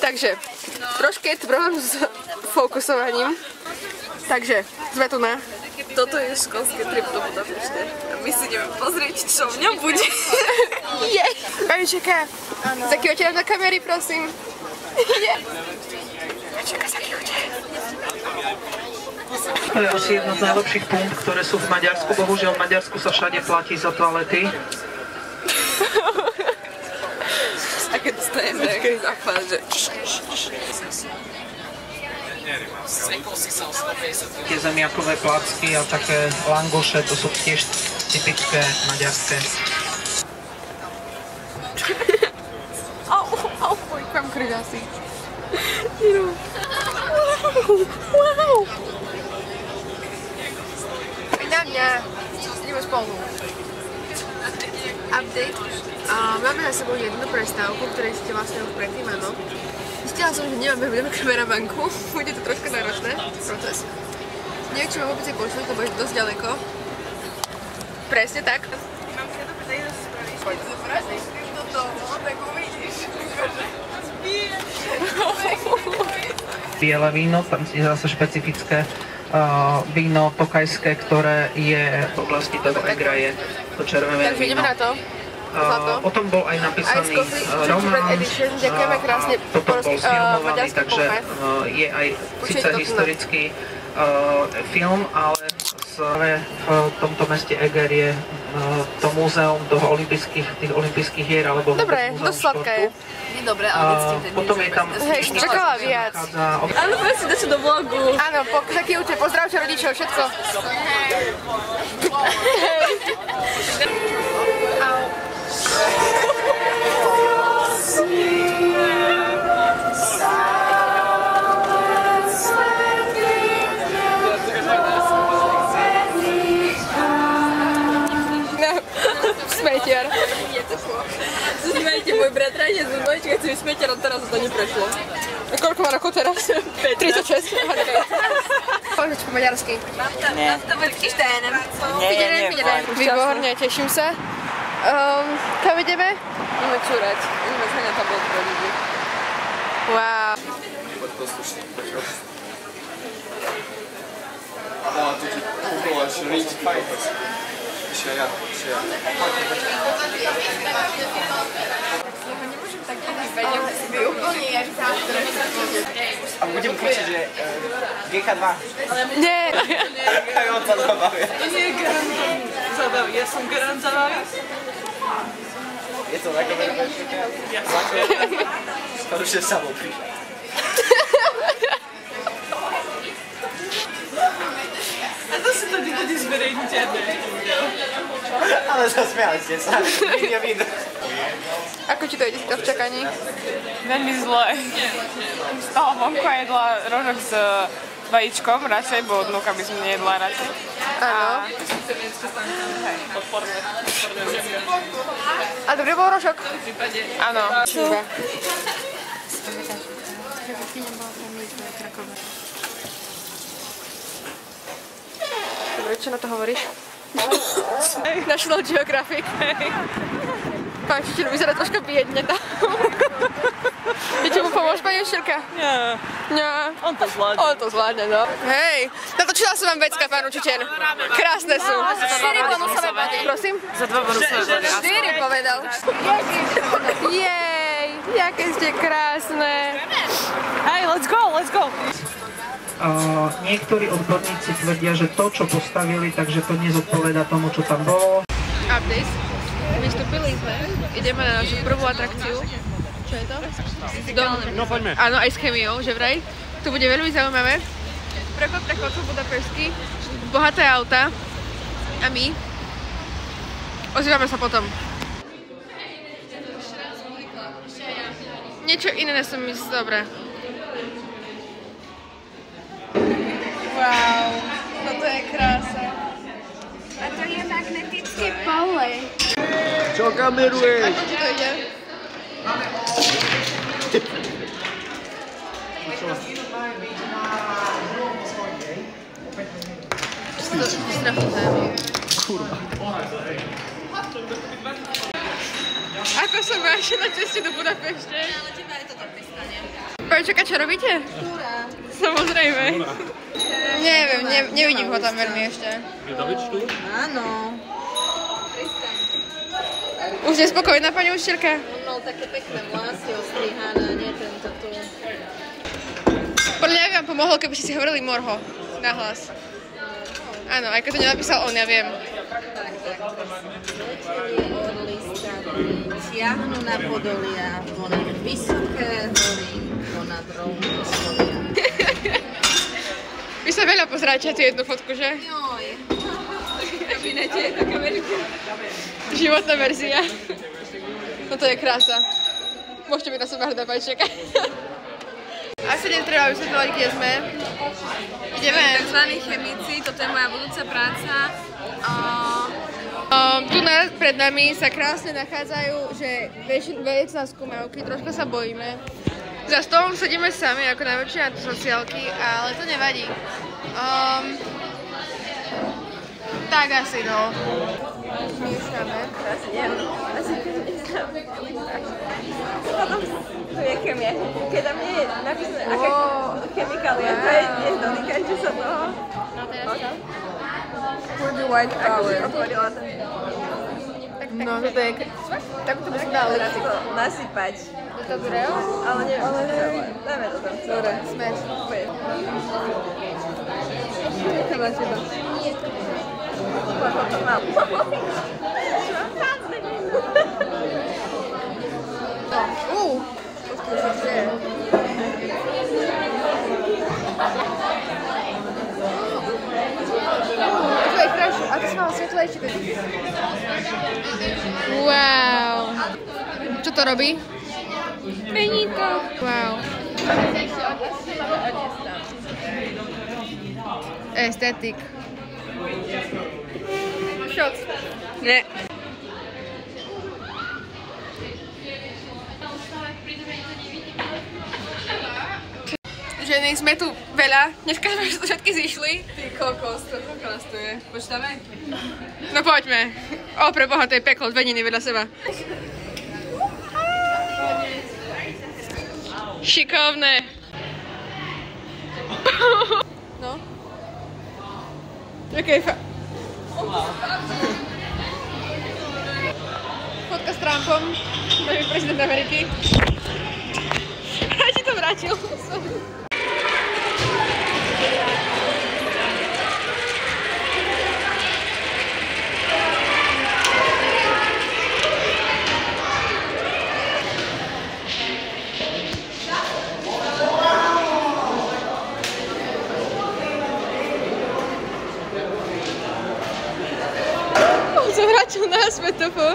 Takže, trošky je to problém s fokusovaním. Takže, sme tu na... Toto je školský trip do Budapešte. My si ideme pozrieť, čo v ňom bude. Pani čaká. Zakývate nám na kamery, prosím. To je asi jedna z najlepších punkt, ktoré sú v Maďarsku. Bohužiaľ v Maďarsku sa všade platí za toalety. A keď stojíme, zachváť, že... Tie zemiakové placky a také langoše, to sú tiež typické maďarské. Au, mám krv asi. Wow. Na mňa. Ideme spolu. Update. Máme za sebou jednu prestávku, ktorej ste vlastne už predtým, áno. Zistila som, že nemáme kameramanku. Bude to trošku náročné, proces. Neviem, či ma vôbec počuť, to bude dosť ďaleko. Presne tak. Poď sa prázdeš do toho, tak uvidíš. Biele víno, tam je zase špecifické víno tokajské, ktoré je v oblasti toho Egra, je to červené víno. Takže ideme na to. O tom bol aj napísaný román, toto bol sfilmovaný, takže je aj síce historický film, ale v tomto meste Eger je to múzeum tých olympijských hier, alebo dobre, dosť sladké je. Dobre, ale potom je tam... Hej, čakala viac. Ale poď si dačo do vlogu. Áno, zakývte, pozdravte rodičov, všetko. Smetiar. Smejte, môj bratranec zo dvojčka chce byť smetiar, teraz to neprešlo. A koľko má rokov teraz? 36. Povedz po maďarsky. Mám to veľký štén. Výborne, teším sa. Kam ideme? Ideme čúrať. Ideme zhaňať tablet pro ľudí. Wow. Poď poslušný, počo. No, tu ti ukoláš riť fajtos. Ešte ja. A budem kričiť, že GK2. Nie. Aj on sa zabavia. To nie je garant zabaví, ja som garant zabaví. Je to na kamere veľké? To už je samo prišlo. A to si to nikdy zverejníte, Ale zasmiali ste sa. Video. Ako ti to ide v čakaní? Veľmi zle. Z toho vonku jedla rožok s vajíčkom, radšej, bo odnúka by som nejedla radšej. Áno. Podporné. A dobrý bol rožok? Áno. Dobre, čo na to hovoríš? National Geographic. Pán učiteľ vyzerá troška biedne tam. Viete mu pomôžť, pani učiteľka? Nie. On to zvládne. On to zvládne, no. Hej, natočila som vám vecka, pán učiteľ. Krásne sú. 4 bonusové body. Prosím? Za 2 bonusové body. 4 povedal. Jej, jaké ste krásne. Hej, let's go. Niektorí odborníci tvrdia, že to, čo postavili, takže to nezodpovedá tomu, čo tam bolo. Update. Vystúpili sme. Ideme na našu prvú atrakciu. Čo je to? No poďme. Áno, aj s chemiou, že vraj. To bude veľmi zaujímavé. Prechod Budapešský. Bohaté auta. A my. Ozývame sa potom. Niečo iné som myslel, dobre. Wow, toto je krása. A to je magnetické pole. Čo kameruješ? Ako ti to ide? Kurva. Ako som vaša na ceste do Budapešte? Ale teba je to tak pristane. Vajčeka, čo robíte? Samozrejme. Neviem, nevidím ho tam veľmi ešte. Áno. Už je spokojná pani učiteľka? On mal také pekné vlasy ostrihané, nie tento tu. Podľa mňa by vám pomohlo, keby ste si hovorili Morho nahlas. Áno, aj keď to nenapísal on, ja viem. Tiahnu na podolia, ponad vysoké hory, ponad rovnú stolia. Vy sa veľa pozeráte tú jednu fotku, že? Joj. V kabinete je taká veľká. Životná verzia. No to je krása. Môžete byť na seba hrdá, Vajčeka. Asi netreba vysvetľovať, kde sme. Ideme. Takzvaní chemici, toto je moja budúca práca. Tu pred nami sa krásne nachádzajú, že väčšina skúmavky, trošku sa bojíme. Za stolom sedíme sami, ako najväčšie sociálky, ale to nevadí. Tak asi, no. Miešame. Potom tu je chemia. Keď tam nie je napísané, aká chemikália, to je nedotýkajte sa toho. For the white power. Otvorila ten. No, toto je... Takto by som dala lepšie. Nasypať. Je to zreo? Ale neviem. Ale dajme to tam. Dobre, smeč. Čakám na teba. Koľko to mám? To je krajšie. A to sa malo svetlejšie. Wow. Čo to robí? Mení to. Wow. Estetik. Šok. Ne. Ženy, sme tu veľa. Dneska sme všetky zišli. Ty kokos, koľko nás tu je? Počítame? No poďme. O, preboha, to je peklo, dve niny vedľa seba. Šikovné. No. Okay, fotka s Trumpom, nový prezident Ameriky. A ti to vrátil. Som vrátil naspäť topo.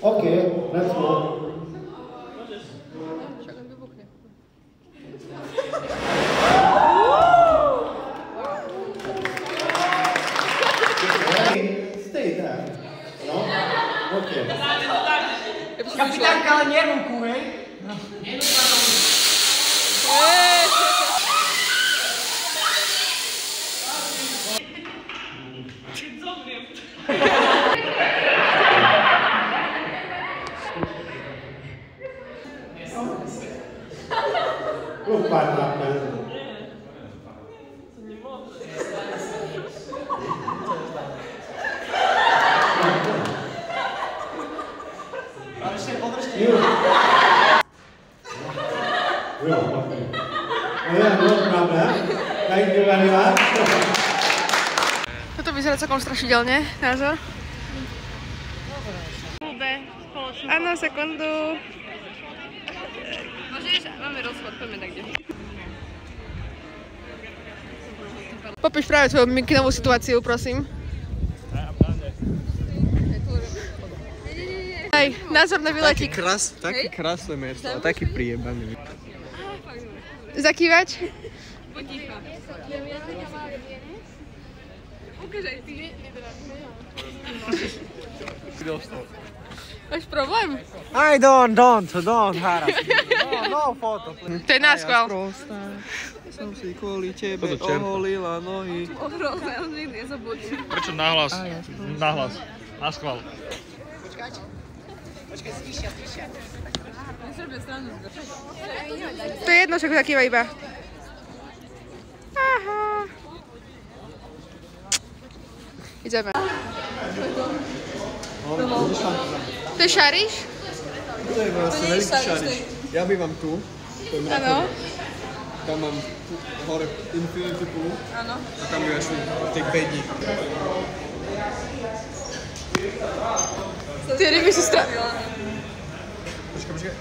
OK, let's go. Stay there. No? OK. Kapitánka, ale nie ruku, hej? Toto vyzerá celkom strašidelne, názor. Áno, sekundu. Môžeš, máme rozchod, poďme tak kde. Popíš práve tvoju mikinovú situáciu, prosím. Aj, názor na výletík. Taký krásne mesto a taký priebaný. Zakývať? Buď ticho. Ukáž aj ty. Máš problém? Aj, don't harass me. No photo. To je náskval. som si kvôli tebe oholila nohy. Prečo nahlas? Nahlas. Naschvál. To je jedno, však takýva iba. Aha. Ideme. To je Šariš? To je vlastne veľký Šariš. Ja bývam tu. To je mrakovi. Tam mám hore Infinity Pool. Áno. A tam bývaš v tej bedni. Tie ryby sú strašné. Počkaj.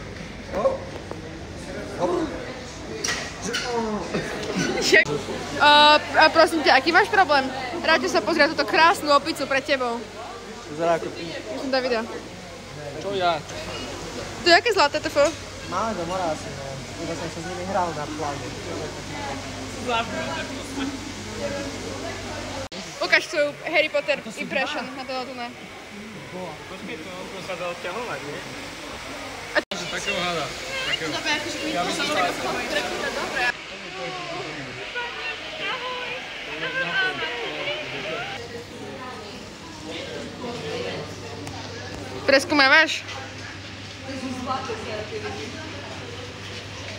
A prosím ťa, aký máš problém? Rád sa pozrieť túto krásnu opicu pred tebou. Vyzerá ako ty. Ja som Davida. Čo ja? To je aké zlaté TF? Máme do mora asi, no. Iba som sa s nimi hral na pláne. Ukáž svoju Harry Potter impression na to tu ne. Počkej, to sa dá odťahovať, nie? Takého hada. Dobre, akože mi to sa dobre. Preskúmavaš?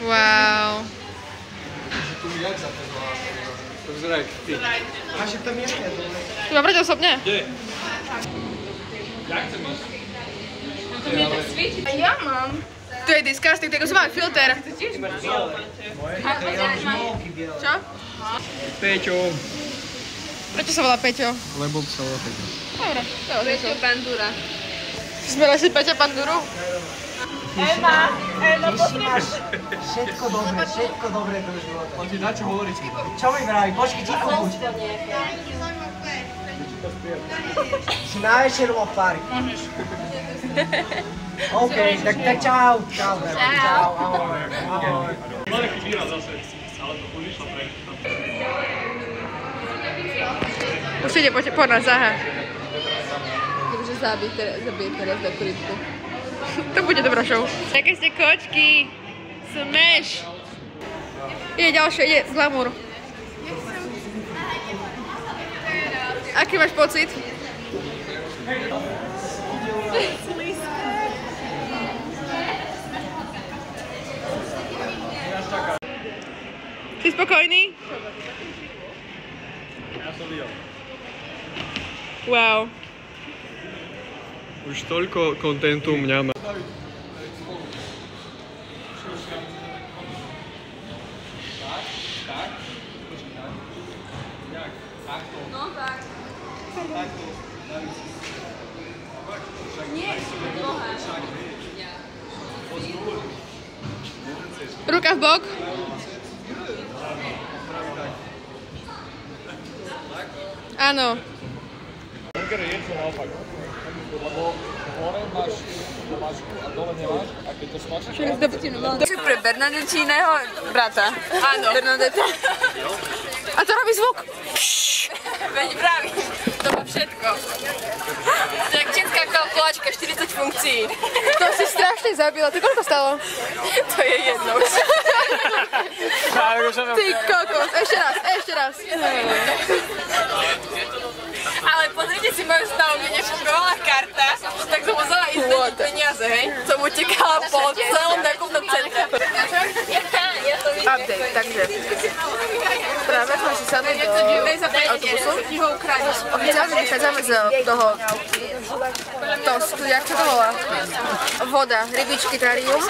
Wow. Tu mi jak zapezla. To vyzerá jak ty. A že tam je dole. Tu mám brať osobne? Kde? Jak chcem ísť? A ja mám. Tu je disgusting, tak už máme filter. Čo? Peťo. Prečo sa volá Peťo? Lebo sa volá Peťo. Dobre, to je Peťo Pandura. Sme našli Peťa Panduru? Ema, máš všetko dobre do života. On ti na čo hovoríš? Čo mi vraví? Počkej, ticho buď. Si na večeru o pár. OK, tak čau. Čau. Ahoj. Maleký výraz zase, ale to vyšlo pre. Už ide po nás, aha. Dobre, zabije teraz do kurítku. To bude dobrá show. Také ste kočky. Smash. Ide ďalšie, ide z Glamour. Aký máš pocit? Si spokojný? Ja som videl. Wow. Už toľko kontentu mňa má. Ruka v bok. Áno. Burger je to naopak. Lebo hore máš domáčku a dole nemáš. A keď to smačíš... To je pre Bernadettiného brata. Áno. Bernadetta. A to robí zvuk. Veď pravý. To má všetko. To je jak čínska kalkulačka, 40 funkcií. To si strašne zabila. To koľko stalo? To je jedno. Ty kokos. Ešte raz. Ale pozrite si moju stavu, kde nefungovala karta, tak som musela ísť dať peniaze, hej? Som utekala po celom nákupnom centre. Update, takže práve sme si sadli do autobusu. Oficiálne vychádzame z toho, jak sa to volá? Voda, rybičky, terarium.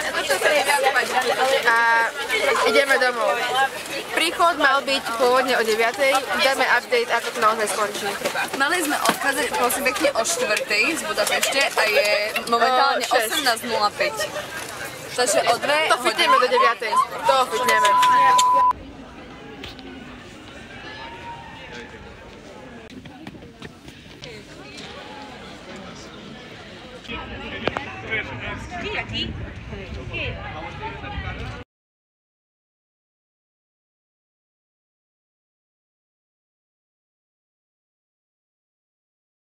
A ideme domov. Príchod mal byť pôvodne o 9:00, dáme update, ako to naozaj skončí. Mali sme odchádzať prosím pekne o 4:00 z Budapešte a je momentálne 18:05. Takže o 2 To fitneme do 9:00. To fitneme.